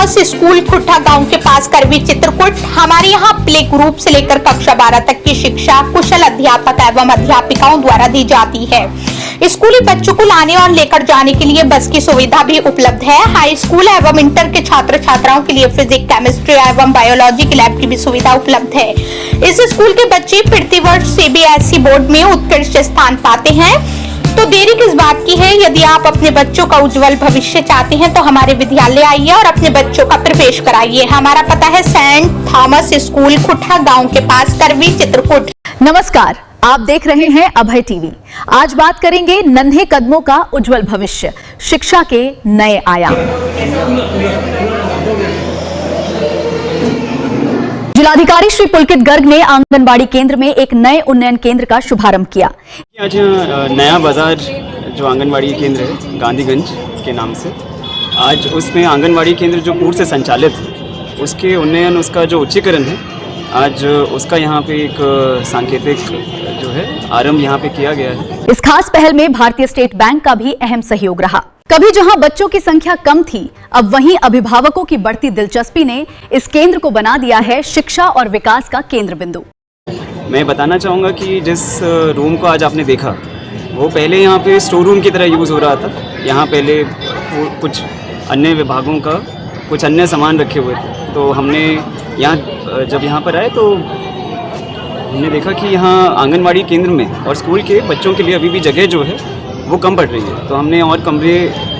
Thomas school खुट्टा गांव के पास करवी चित्रकूट। हमारे यहाँ प्ले ग्रुप से लेकर कक्षा 12 तक की शिक्षा कुशल अध्यापक एवं अध्यापिकाओं द्वारा दी जाती है। स्कूली बच्चों को लाने और लेकर जाने के लिए बस की सुविधा भी उपलब्ध है। हाई स्कूल एवं इंटर के छात्र छात्राओं के लिए फिजिक्स, केमिस्ट्री एवं बायोलॉजी की लैब की भी सुविधा उपलब्ध है। इस स्कूल के बच्चे प्रतिवर्ष सीबीएसई बोर्ड में उत्कृष्ट स्थान पाते हैं। तो देरी किस बात की है? यदि आप अपने बच्चों का उज्जवल भविष्य चाहते हैं तो हमारे विद्यालय आइए और अपने बच्चों का प्रवेश कराइए। हमारा पता है सेंट थॉमस स्कूल खुट्टा गांव के पास करवी चित्रकूट। नमस्कार, आप देख रहे हैं अभय टीवी। आज बात करेंगे नन्हे कदमों का उज्जवल भविष्य, शिक्षा के नए आयाम। जिलाधिकारी श्री पुलकित गर्ग ने आंगनबाड़ी केंद्र में एक नए उन्नयन केंद्र का शुभारंभ किया। आज नया बाजार जो आंगनबाड़ी केंद्र है गांधीगंज के नाम से, आज उसमें आंगनबाड़ी केंद्र जो पूर्व से संचालित है उसके उन्नयन, उसका जो उच्चीकरण है, आज उसका यहाँ पे एक सांकेतिक जो है आरंभ यहाँ पे किया गया है। इस खास पहल में भारतीय स्टेट बैंक का भी अहम सहयोग रहा। कभी जहां बच्चों की संख्या कम थी, अब वहीं अभिभावकों की बढ़ती दिलचस्पी ने इस केंद्र को बना दिया है शिक्षा और विकास का केंद्र बिंदु। मैं बताना चाहूँगा कि जिस रूम को आज आपने देखा वो पहले यहाँ पे स्टोर रूम की तरह यूज़ हो रहा था। यहाँ पहले कुछ अन्य विभागों का कुछ अन्य सामान रखे हुए थे। तो हमने जब यहाँ पर आए तो हमने देखा कि यहाँ आंगनबाड़ी केंद्र में और स्कूल के बच्चों के लिए अभी भी जगह जो है वो कम पड़ रही है। तो हमने और कमरे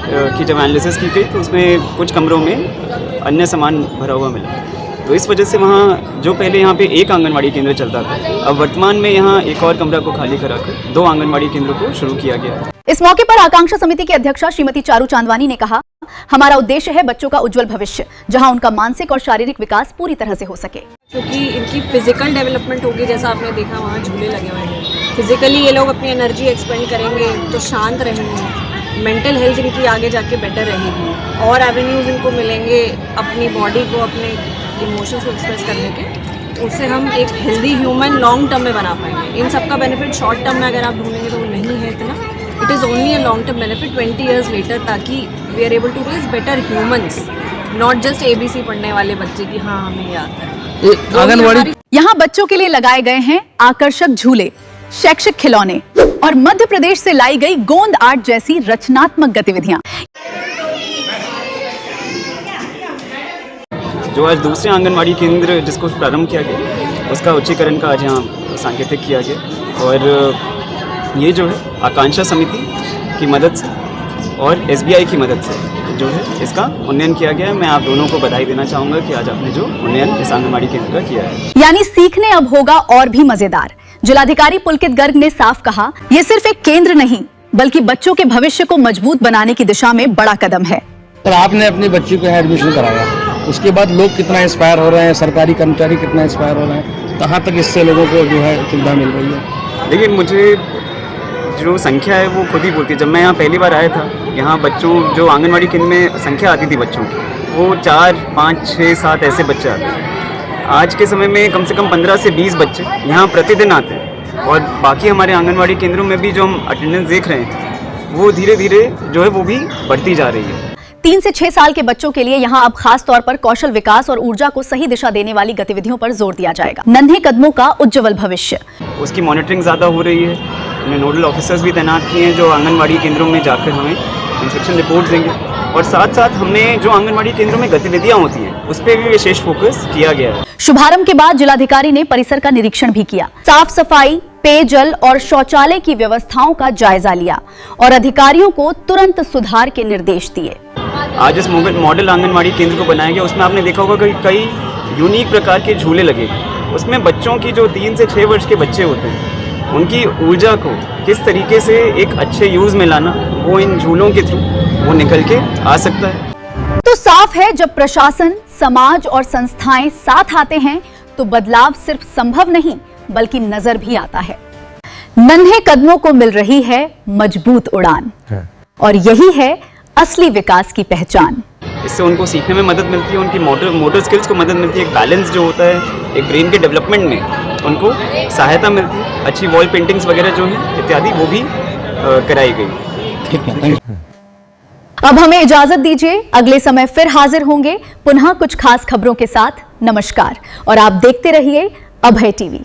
की जब एनालिसिस की गई तो उसमें कुछ कमरों में अन्य सामान भरा हुआ मिला। तो इस वजह से वहाँ जो पहले यहाँ पे एक आंगनबाड़ी केंद्र चलता था, अब वर्तमान में यहाँ एक और कमरा को खाली कराकर 2 आंगनबाड़ी केंद्रों को शुरू किया गया है। इस मौके पर आकांक्षा समिति की अध्यक्षा श्रीमती चारू चांदवानी ने कहा, हमारा उद्देश्य है बच्चों का उज्जवल भविष्य, जहां उनका मानसिक और शारीरिक विकास पूरी तरह से हो सके। क्योंकि इनकी फिजिकल डेवलपमेंट होगी, जैसा आपने देखा वहाँ झूले लगे हुए हैं। फिजिकली ये लोग अपनी एनर्जी एक्सपेंड करेंगे तो शांत रहेंगे, मेंटल हेल्थ इनकी आगे जाके बेटर रहेगी और एवेन्यूज इनको मिलेंगे अपनी बॉडी को, अपने इमोशंस को एक्सप्रेस करने के। उससे हम एक हेल्दी ह्यूमन लॉन्ग टर्म में बना पाएंगे। इन सब का बेनिफिट शॉर्ट टर्म में अगर आप ढूंढेंगे तो वो नहीं है इतना। It is only a long term benefit 20 years later, ताकि we are able to raise better humans, not just ABC पढ़ने वाले बच्चे की हाँ हमें ये आता है। आंगनबाड़ी यहाँ बच्चों के लिए लगाए गए हैं आकर्षक झूले, शैक्षिक खिलौने और मध्य प्रदेश से लाई गई गोंद आर्ट जैसी रचनात्मक गतिविधियां। जो आज दूसरे आंगनबाड़ी केंद्र जिसको प्रारंभ किया गया उसका उच्चीकरण का आज यहाँ सांकेतिक किया गया। और ये जो है आकांक्षा समिति की मदद से और SBI की मदद से जो है इसका उन्नयन किया गया है। मैं आप दोनों को बधाई देना चाहूँगा कि आज आपने जो उन्नयन इस आंगनबाड़ी केंद्र का किया है। यानी सीखने अब होगा और भी मजेदार। जिलाधिकारी पुलकित गर्ग ने साफ कहा, ये सिर्फ एक केंद्र नहीं बल्कि बच्चों के भविष्य को मजबूत बनाने की दिशा में बड़ा कदम है। पर आपने अपनी बच्ची को एडमिशन कराया, उसके बाद लोग कितना इंस्पायर हो रहे हैं, सरकारी कर्मचारी कितना इंस्पायर हो रहे हैं, कहाँ तक इससे लोगों को जो है सुविधा मिल रही है? लेकिन मुझे जो संख्या है वो खुद ही बोलती है। जब मैं यहाँ पहली बार आया था, यहाँ बच्चों जो आंगनबाड़ी केंद्र में संख्या आती थी बच्चों की, वो 4, 5, 6, 7 ऐसे बच्चे आते हैं। आज के समय में कम से कम 15 से 20 बच्चे यहाँ प्रतिदिन आते हैं। और बाकी हमारे आंगनबाड़ी केंद्रों में भी जो हम अटेंडेंस देख रहे हैं वो धीरे धीरे जो है वो भी बढ़ती जा रही है। 3 से 6 साल के बच्चों के लिए यहाँ अब खास तौर पर कौशल विकास और ऊर्जा को सही दिशा देने वाली गतिविधियों पर जोर दिया जाएगा। नन्हे कदमों का उज्जवल भविष्य, उसकी मॉनिटरिंग ज़्यादा हो रही है। हमने नोडल ऑफिसर्स भी तैनात किए हैं जो आंगनबाड़ी केंद्रों में जाकर हमें इंस्पेक्शन रिपोर्ट देंगे। और साथ साथ हमने जो आंगनबाड़ी केंद्रों में गतिविधियाँ होती हैं उस पर भी विशेष फोकस किया गया है। शुभारंभ के बाद जिलाधिकारी ने परिसर का निरीक्षण भी किया, साफ सफाई, पेयजल और शौचालय की व्यवस्थाओं का जायजा लिया और अधिकारियों को तुरंत सुधार के निर्देश दिए। आज इस मॉडल आंगनबाड़ी केंद्र को बनाया गया, उसमें आपने देखा होगा कि कई यूनिक प्रकार के झूले लगे। उसमें बच्चों की जो 3 से 6 वर्ष के बच्चे होते हैं उनकी ऊर्जा को किस तरीके से एक अच्छे यूज़ में लाना, वो इन झूलों के थ्रू वो निकल के आ सकता है। तो साफ है, जब प्रशासन, समाज और संस्थाएं साथ आते हैं तो बदलाव सिर्फ संभव नहीं बल्कि नजर भी आता है। नन्हे कदमों को मिल रही है मजबूत उड़ान और यही है असली विकास की पहचान। इससे उनको सीखने में मदद मिलती है, उनकी मोटर स्किल्स को मदद मिलती है, एक बैलेंस जो होता है एक ब्रेन के डेवलपमेंट में उनको सहायता मिलती है। अच्छी वॉल पेंटिंग्स वगैरह जो है इत्यादि वो भी कराई गई। अब हमें इजाजत दीजिए, अगले समय फिर हाजिर होंगे पुनः कुछ खास खबरों के साथ। नमस्कार और आप देखते रहिए अभय टीवी।